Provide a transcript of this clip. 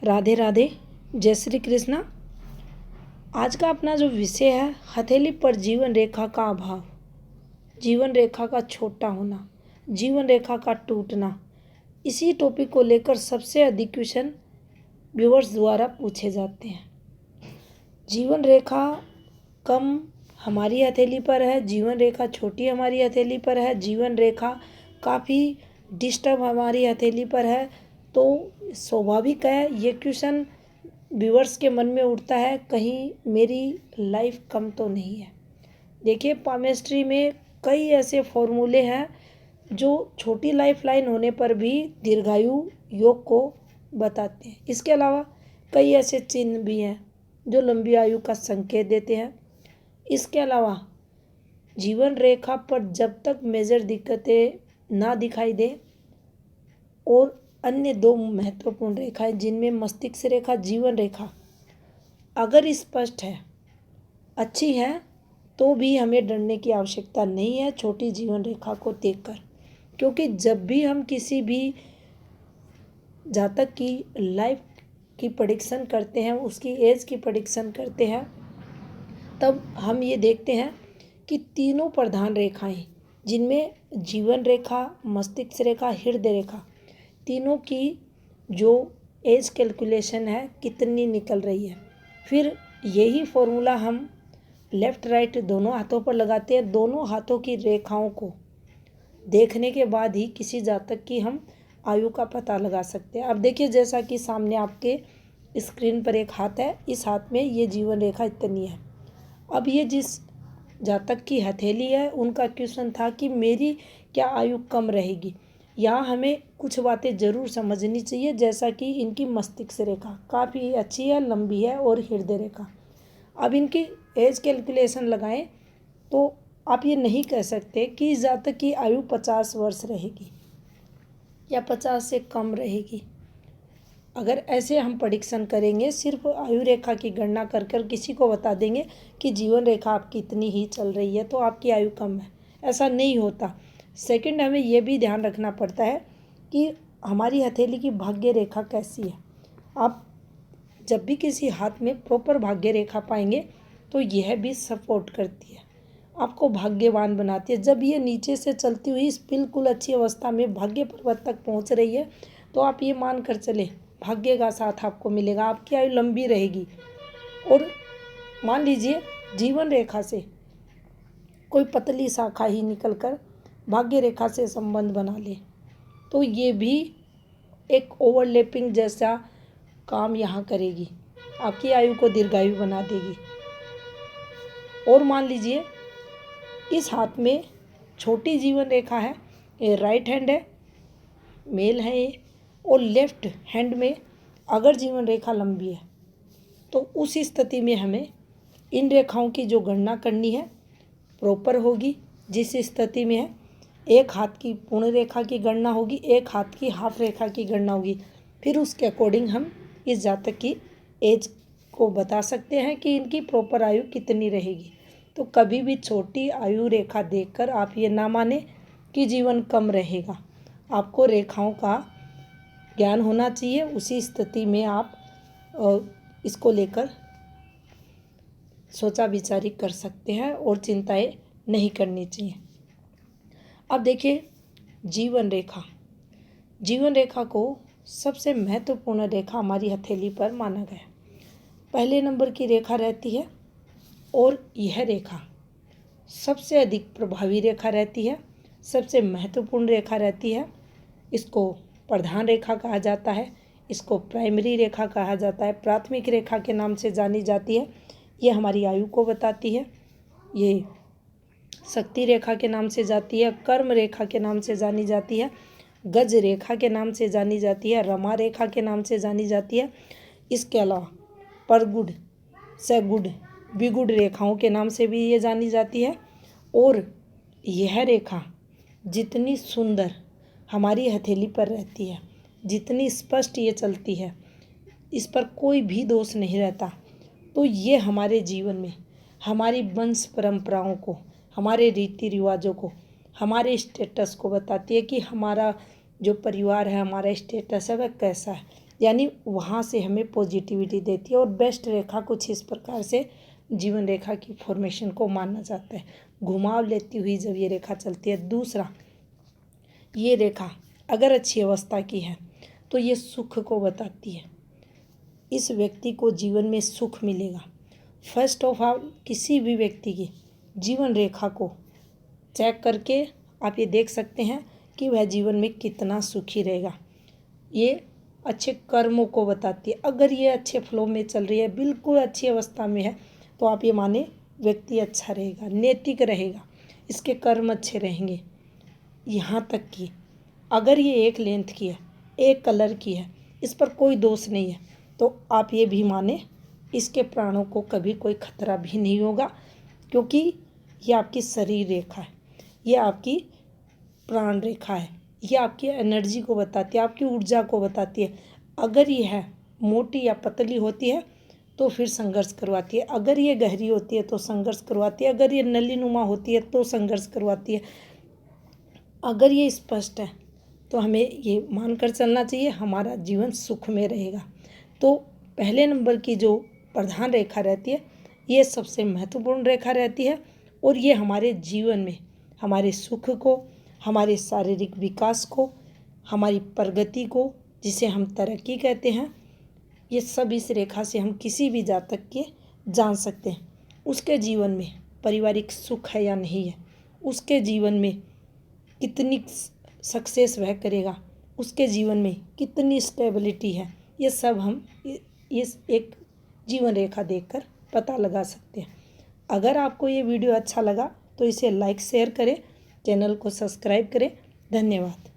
राधे राधे, जय श्री कृष्णा। आज का अपना जो विषय है, हथेली पर जीवन रेखा का अभाव, जीवन रेखा का छोटा होना, जीवन रेखा का टूटना। इसी टॉपिक को लेकर सबसे अधिक क्वेश्चन व्यूअर्स द्वारा पूछे जाते हैं। जीवन रेखा कम हमारी हथेली पर है, जीवन रेखा छोटी हमारी हथेली पर है, जीवन रेखा काफ़ी डिस्टर्ब हमारी हथेली पर है। तो स्वाभाविक है ये क्वेश्चन व्यूअर्स के मन में उठता है, कहीं मेरी लाइफ कम तो नहीं है। देखिए, पामेस्ट्री में कई ऐसे फॉर्मूले हैं जो छोटी लाइफ लाइन होने पर भी दीर्घायु योग को बताते हैं। इसके अलावा कई ऐसे चिन्ह भी हैं जो लंबी आयु का संकेत देते हैं। इसके अलावा जीवन रेखा पर जब तक मेजर दिक्कतें ना दिखाई दे और अन्य दो महत्वपूर्ण रेखाएं जिनमें मस्तिष्क रेखा, जीवन रेखा अगर स्पष्ट है, अच्छी है, तो भी हमें डरने की आवश्यकता नहीं है छोटी जीवन रेखा को देखकर। क्योंकि जब भी हम किसी भी जातक की लाइफ की प्रेडिक्शन करते हैं, उसकी एज की प्रेडिक्शन करते हैं, तब हम ये देखते हैं कि तीनों प्रधान रेखाएं जिनमें जीवन रेखा, मस्तिष्क रेखा, हृदय रेखा, तीनों की जो एज कैलकुलेशन है कितनी निकल रही है। फिर यही फॉर्मूला हम लेफ़्ट राइट दोनों हाथों पर लगाते हैं। दोनों हाथों की रेखाओं को देखने के बाद ही किसी जातक की हम आयु का पता लगा सकते हैं। अब देखिए, जैसा कि सामने आपके स्क्रीन पर एक हाथ है, इस हाथ में ये जीवन रेखा इतनी है। अब ये जिस जातक की हथेली है, उनका क्वेश्चन था कि मेरी क्या आयु कम रहेगी। यहाँ हमें कुछ बातें ज़रूर समझनी चाहिए, जैसा कि इनकी मस्तिष्क रेखा काफ़ी अच्छी है, लंबी है, और हृदय रेखा। अब इनकी एज कैलकुलेशन लगाएं तो आप ये नहीं कह सकते कि इस जातक की आयु 50 वर्ष रहेगी या 50 से कम रहेगी। अगर ऐसे हम प्रेडिक्शन करेंगे, सिर्फ आयु रेखा की गणना कर कर किसी को बता देंगे कि जीवन रेखा आपकी इतनी ही चल रही है तो आपकी आयु कम है, ऐसा नहीं होता। सेकंड, हमें यह भी ध्यान रखना पड़ता है कि हमारी हथेली की भाग्य रेखा कैसी है। आप जब भी किसी हाथ में प्रॉपर भाग्य रेखा पाएंगे तो यह भी सपोर्ट करती है, आपको भाग्यवान बनाती है। जब ये नीचे से चलती हुई इस बिल्कुल अच्छी अवस्था में भाग्य पर्वत तक पहुंच रही है तो आप ये मान कर चले भाग्य का साथ आपको मिलेगा, आपकी आयु लंबी रहेगी। और मान लीजिए जीवन रेखा से कोई पतली शाखा ही निकलकर भाग्य रेखा से संबंध बना ले तो ये भी एक ओवरलैपिंग जैसा काम यहाँ करेगी, आपकी आयु को दीर्घायु बना देगी। और मान लीजिए इस हाथ में छोटी जीवन रेखा है, ये राइट हैंड है, मेल है ये, और लेफ्ट हैंड में अगर जीवन रेखा लंबी है तो उस स्थिति में हमें इन रेखाओं की जो गणना करनी है प्रॉपर होगी। जिस स्थिति में है, एक हाथ की पूर्ण रेखा की गणना होगी, एक हाथ की हाफ रेखा की गणना होगी। फिर उसके अकॉर्डिंग हम इस जातक की एज को बता सकते हैं कि इनकी प्रॉपर आयु कितनी रहेगी। तो कभी भी छोटी आयु रेखा देखकर आप ये ना माने कि जीवन कम रहेगा। आपको रेखाओं का ज्ञान होना चाहिए, उसी स्थिति में आप इसको लेकर सोचा विचारी कर सकते हैं और चिंताएं नहीं करनी चाहिए। अब देखिए, जीवन रेखा, जीवन रेखा को सबसे महत्वपूर्ण रेखा हमारी हथेली पर माना गया। पहले नंबर की रेखा रहती है और यह रेखा सबसे अधिक प्रभावी रेखा रहती है, सबसे महत्वपूर्ण रेखा रहती है। इसको प्रधान रेखा कहा जाता है, इसको प्राइमरी रेखा कहा जाता है, प्राथमिक रेखा के नाम से जानी जाती है। ये हमारी आयु को बताती है। ये शक्ति रेखा के नाम से जाती है, कर्म रेखा के नाम से जानी जाती है, गज रेखा के नाम से जानी जाती है, रमा रेखा के नाम से जानी जाती है। इसके अलावा परगुड, सगुड, विगुड रेखाओं के नाम से भी ये जानी जाती है। और यह रेखा जितनी सुंदर हमारी हथेली पर रहती है, जितनी स्पष्ट ये चलती है, इस पर कोई भी दोष नहीं रहता। तो ये हमारे जीवन में हमारी वंश परंपराओं को, हमारे रीति रिवाजों को, हमारे स्टेटस को बताती है कि हमारा जो परिवार है, हमारा स्टेटस है वह कैसा है। यानी वहाँ से हमें पॉजिटिविटी देती है। और बेस्ट रेखा कुछ इस प्रकार से जीवन रेखा की फॉर्मेशन को माना जाता है, घुमाव लेती हुई जब ये रेखा चलती है। दूसरा, ये रेखा अगर अच्छी अवस्था की है तो ये सुख को बताती है, इस व्यक्ति को जीवन में सुख मिलेगा। फर्स्ट ऑफ ऑल, किसी भी व्यक्ति की जीवन रेखा को चेक करके आप ये देख सकते हैं कि वह जीवन में कितना सुखी रहेगा। ये अच्छे कर्मों को बताती है। अगर ये अच्छे फ्लो में चल रही है, बिल्कुल अच्छी अवस्था में है, तो आप ये माने व्यक्ति अच्छा रहेगा, नैतिक रहेगा, इसके कर्म अच्छे रहेंगे। यहाँ तक कि अगर ये एक लेंथ की है, एक कलर की है, इस पर कोई दोष नहीं है, तो आप ये भी माने इसके प्राणों को कभी कोई खतरा भी नहीं होगा, क्योंकि ये आपकी शरीर रेखा है, ये आपकी प्राण रेखा है, ये आपकी एनर्जी को बताती है, आपकी ऊर्जा को बताती है। अगर ये है मोटी या पतली होती है तो फिर संघर्ष करवाती है, अगर ये गहरी होती है तो संघर्ष करवाती है, अगर ये नलीनुमा होती है तो संघर्ष करवाती है। अगर ये स्पष्ट है तो हमें ये मानकर चलना चाहिए हमारा जीवन सुख में रहेगा। तो पहले नंबर की जो प्रधान रेखा रहती है, ये सबसे महत्वपूर्ण रेखा रहती है, और ये हमारे जीवन में हमारे सुख को, हमारे शारीरिक विकास को, हमारी प्रगति को, जिसे हम तरक्की कहते हैं, ये सब इस रेखा से हम किसी भी जातक के जान सकते हैं। उसके जीवन में पारिवारिक सुख है या नहीं है, उसके जीवन में कितनी सक्सेस वह करेगा, उसके जीवन में कितनी स्टेबिलिटी है, ये सब हम इस एक जीवन रेखा देखकर पता लगा सकते हैं। अगर आपको ये वीडियो अच्छा लगा तो इसे लाइक शेयर करें, चैनल को सब्सक्राइब करें। धन्यवाद।